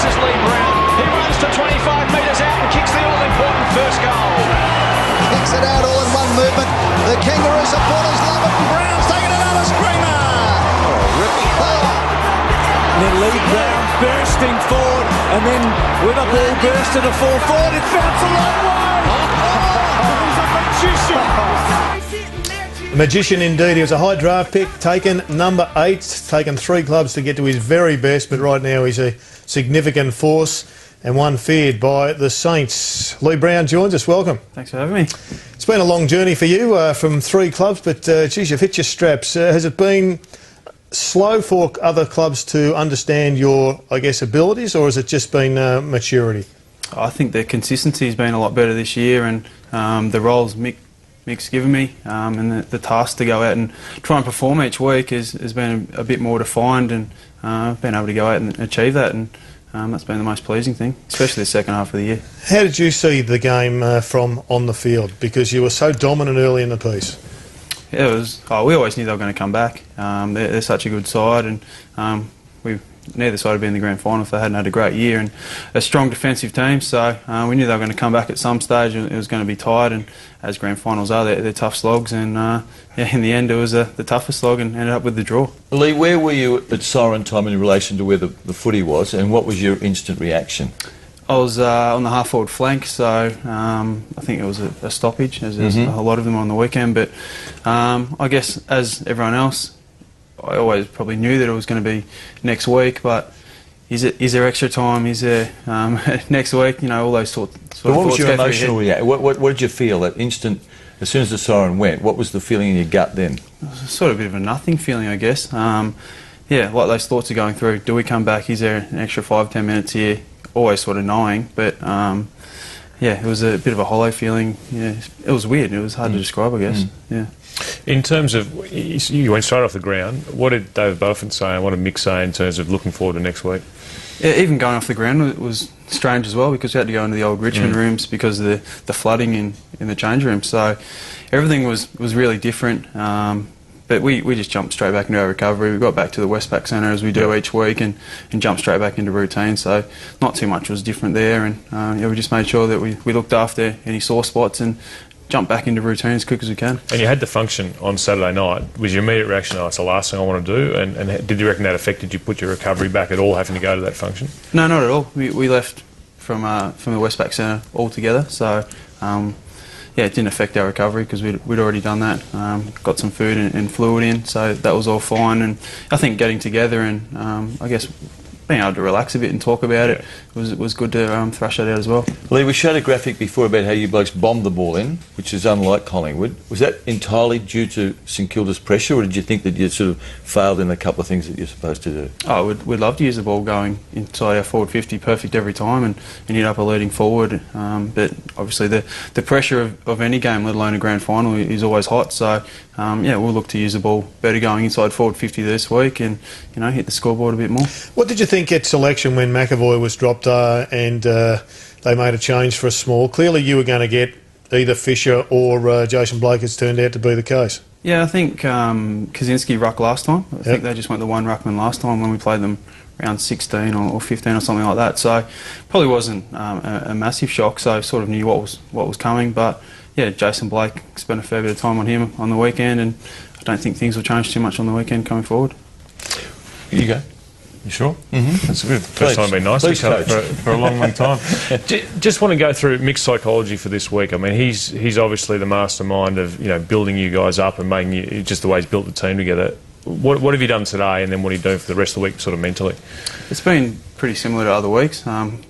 This is Leigh Brown. He runs to 25 metres out and kicks the all-important first goal. Kicks it out all in one movement. The Kangaroo supporters love it. Brown's taking another screamer. And then Leigh Brown bursting forward, and then with a ball burst to the full forward, it bounced a long way. He's a magician. A magician indeed. He was a high draft pick, taken number 8. It's taken 3 clubs to get to his very best, but right now he's a significant force and one feared by the Saints. Leigh Brown joins us. Welcome. Thanks for having me. It's been a long journey for you from 3 clubs, but geez, you've hit your straps. Has it been slow for other clubs to understand your, I guess, abilities, or has it just been maturity? I think the consistency has been a lot better this year, and the roles Mick's given me and the task to go out and try and perform each week has been a bit more defined, and I've been able to go out and achieve that, and that's been the most pleasing thing, especially the second half of the year. How did you see the game from on the field? Because you were so dominant early in the piece. Yeah, it was. We always knew they were going to come back. They're such a good side, and neither side would be in the grand final if they hadn't had a great year, and a strong defensive team. So we knew they were going to come back at some stage. It was going to be tight, and as grand finals are, they're tough slogs. And in the end, it was the toughest slog, and ended up with the draw. Leigh, where were you at siren time in relation to where the footy was, and what was your instant reaction? I was on the half-forward flank, so I think it was a stoppage, as there's a lot of them on the weekend. But I guess, as everyone else, I always probably knew that it was going to be next week, but is there extra time? Is there next week? You know, all those sorts of thoughts. What was your emotional reaction? What did you feel that instant, as soon as the siren went? What was the feeling in your gut then? It was sort of a bit of a nothing feeling, I guess. Yeah, like those thoughts are going through. Do we come back? Is there an extra 5-10 minutes here? Always sort of knowing, but yeah, it was a bit of a hollow feeling. Yeah, it was weird. It was hard to describe, I guess. Yeah. In terms of, you went straight off the ground. What did David Buffett say, and what did Mick say in terms of looking forward to next week? Yeah, even going off the ground was strange as well, because we had to go into the old Richmond rooms because of the flooding in the change room. So everything was really different. But we just jumped straight back into our recovery. We got back to the Westpac Centre as we do each week, and jumped straight back into routine. So not too much was different there, and yeah, we just made sure that we looked after any sore spots and jumped back into routine as quick as we can. And you had the function on Saturday night. Was your immediate reaction, oh, it's the last thing I want to do? And did you reckon that affected you, put your recovery back at all, having to go to that function? No, not at all. We left from the Westpac Centre altogether. So yeah, it didn't affect our recovery because we'd already done that. Got some food and fluid in, so that was all fine. And I think getting together and I guess being able to relax a bit and talk about it was good to thrash that out as well. Leigh, we showed a graphic before about how you blokes bombed the ball in, which is unlike Collingwood. Was that entirely due to St Kilda's pressure, or did you think that you sort of failed in a couple of things that you're supposed to do? Oh, we'd love to use the ball going inside our forward 50 perfect every time and hit up a leading forward. But obviously the pressure of any game, let alone a grand final, is always hot. So yeah, we'll look to use the ball better going inside forward 50 this week and hit the scoreboard a bit more. What did you think at selection when McAvoy was dropped and they made a change for a small? Clearly you were going to get either Fisher or Jason Blake. It's turned out to be the case. Yeah, I think Kaczynski ruck last time. I think they just went the one ruckman last time when we played them around 16 or 15 or something like that. So probably wasn't a massive shock. So I sort of knew what was coming. But yeah, Jason Blake, spent a fair bit of time on him on the weekend, and I don't think things will change too much on the weekend coming forward. Here you go. You sure? That's good. First time been nice to cover for a long time. Just want to go through Mick's psychology for this week. I mean, he's obviously the mastermind of building you guys up and making you, just the way he's built the team together. What have you done today, and then what are you doing for the rest of the week, sort of mentally? It's been pretty similar to other weeks.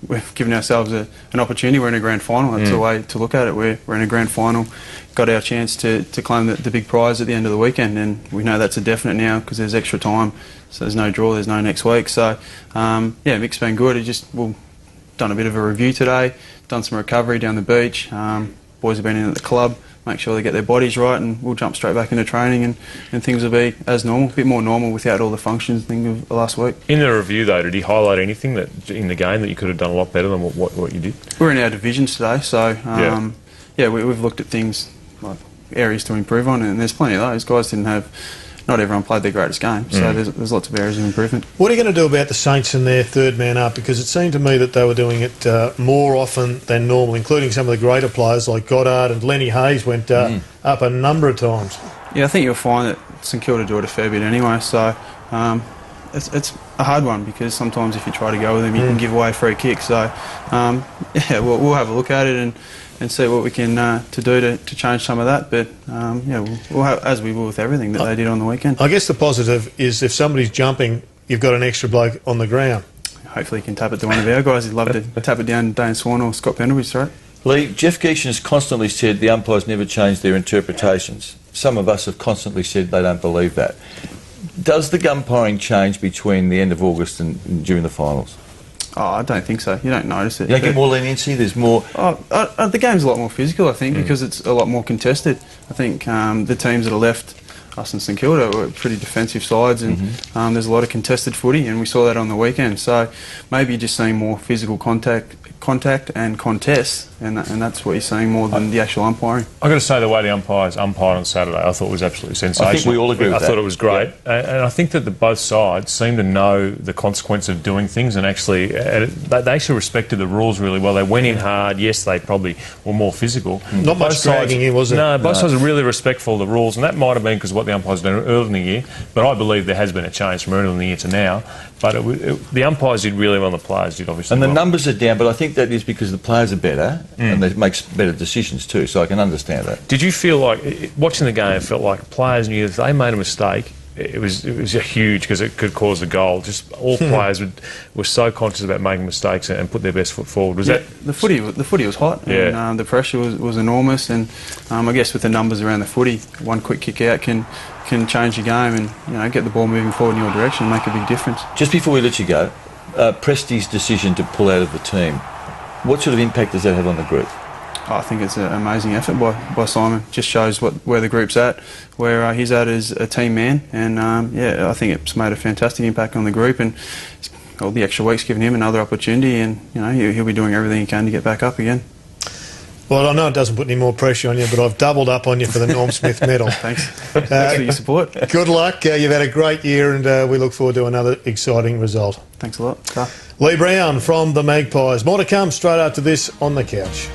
We've given ourselves an opportunity. We're in a grand final. That's the way to look at it. We're in a grand final. Got our chance to claim the big prize at the end of the weekend, and we know that's a definite now because there's extra time. So there's no draw, there's no next week. So yeah, Mick's been good. We've done a bit of a review today, done some recovery down the beach. Boys have been in at the club, make sure they get their bodies right, and we'll jump straight back into training and things will be as normal, a bit more normal without all the functions thing of last week. In the review though, did he highlight anything that in the game that you could have done a lot better than what you did? We're in our divisions today, so yeah, we've looked at things like areas to improve on, and there's plenty of those. Guys didn't have not everyone played their greatest game, so there's lots of areas of improvement. What are you going to do about the Saints and their third man up? Because it seemed to me that they were doing it more often than normal, including some of the greater players like Goddard and Lenny Hayes went up a number of times. Yeah, I think you'll find that St Kilda do it a fair bit anyway, so it's a hard one because sometimes if you try to go with them, you can give away a free kick. So, yeah, we'll have a look at it and see what we can to do to change some of that. But, yeah, we'll have, as we will with everything that they did on the weekend. I guess the positive is if somebody's jumping, you've got an extra bloke on the ground. Hopefully he can tap it to one of our guys. He'd love to tap it down Dane Swan or Scott Pendlebury's throat. Lee, Jeff Geeshan has constantly said the umpires never change their interpretations. Some of us have constantly said they don't believe that. Does the umpiring change between the end of August and during the finals? Oh, I don't think so. You don't notice it. You don't get more leniency? There's more... The game's a lot more physical, I think, because it's a lot more contested. I think the teams that are left, us and St Kilda, were pretty defensive sides, and there's a lot of contested footy, and we saw that on the weekend. So maybe you're just seeing more physical contact and contests, and that's what you're seeing more than the actual umpiring. I've got to say, the way the umpires umpired on Saturday, I thought was absolutely sensational. I think we all agree with that. I thought it was great. Yep. And I think that both sides seem to know the consequence of doing things, and actually, they actually respected the rules really well. They went in hard. Yes, they probably were more physical. Not much dragging in, was it? No, both sides are really respectful of the rules, and that might have been because of what the umpires did early in the year, but I believe there has been a change from early in the year to now. But the umpires did really well, and the players did obviously And the well. numbers are down, but I think that is because the players are better, and they make better decisions too, so I can understand that. Did you feel like, watching the game, it felt like players knew if they made a mistake, it was huge because it could cause a goal. Just all players were so conscious about making mistakes and put their best foot forward. Was that the footy was hot, and the pressure was enormous, and I guess with the numbers around the footy, one quick kick out can change your game and get the ball moving forward in your direction and make a big difference. Just before we let you go, Presti's decision to pull out of the team, what sort of impact does that have on the group? I think it's an amazing effort by Simon. Just shows where the group's at, where he's at as a team man, and I think it's made a fantastic impact on the group, and all the extra week's given him another opportunity, and he'll be doing everything he can to get back up again. Well, I know it doesn't put any more pressure on you, but I've doubled up on you for the Norm Smith medal. Thanks. Thanks for your support. Good luck. You've had a great year, and we look forward to another exciting result. Thanks a lot. Leigh Brown from the Magpies. More to come straight after this on The Couch.